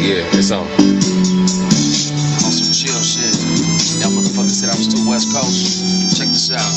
Yeah, it's on. On some chill shit. Y'all motherfuckers said I was too West Coast. Check this out.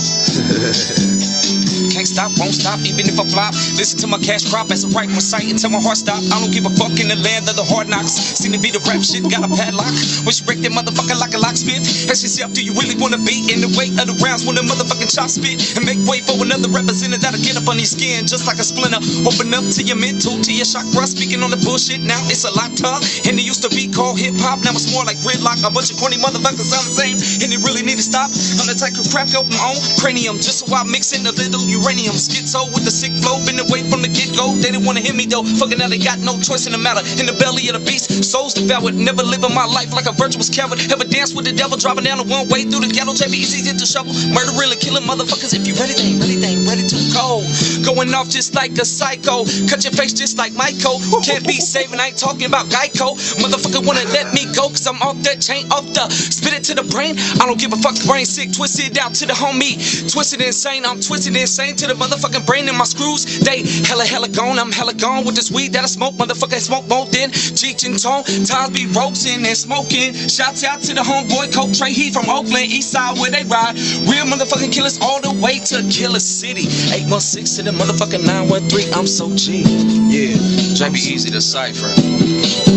Can't stop, won't stop, even if I flop. Listen to my cash crop as I write my sight until my heart stop. I don't give a fuck in the land of the hard knocks. Seem to be the rap shit, got a padlock. When she break that motherfucker like a locksmith. Ask yourself, do you really wanna be in the weight of the rounds when the motherfucking chop spit? And make way for another representative that'll get up on your skin just like a splinter. Open up to your mental, to your chakra. Speaking on the bullshit, now it's a lot tough. And it used to be called hip hop, now it's more like gridlock. A bunch of corny motherfuckers sound the same, and they really need to stop. I'm the type of crack open my own cranium, just so I mix in a little uranium. Schizo with the sick flow, been away from the get-go. They didn't wanna hear me though, fucking now they got no choice in the matter. In the belly of the beast, souls devoured. Never living my life like a virtuous coward. Ever dance with the devil, driving down the one way through the ghetto. JB easy to the shovel, murder really killing motherfuckers. If you ready, they ain't ready, they ain't ready to go. Going off just like a psycho, cut your face just like Michael. Can't be saving, I ain't talking about Geico. Motherfucker wanna let me go, cause I'm off that chain, off the spit it to the brain. I don't give a fuck, brain sick, twisted out to the homie. Twisted insane, I'm twisted insane to the motherfucking brain and my screws. They hella gone, I'm hella gone with this weed that I smoke. Motherfucker smoke more than Cheech and Tone. Times be roasting and smoking. Shouts out to the homeboy Coke Trey, he from Oakland, east side where they ride. Real motherfucking killers all the way to Killer City. 816 to the motherfucking 913, I'm so G. Yeah, JB easy to cipher.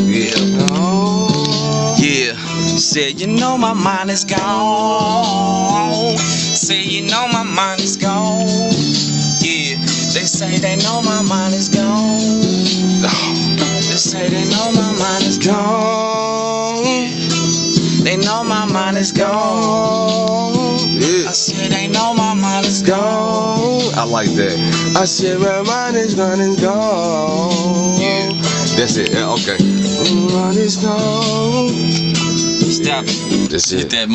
Yeah. Yeah. Said you know my mind is gone. Say you know my mind is gone. Yeah. They say they know my mind is gone. They say they know my mind is gone. They know my mind is gone. Yeah. I said they know my mind is gone. I like that. I said my mind is gone, it's gone. Yeah. That's it. Yeah, okay. Stop it. That's it. Get that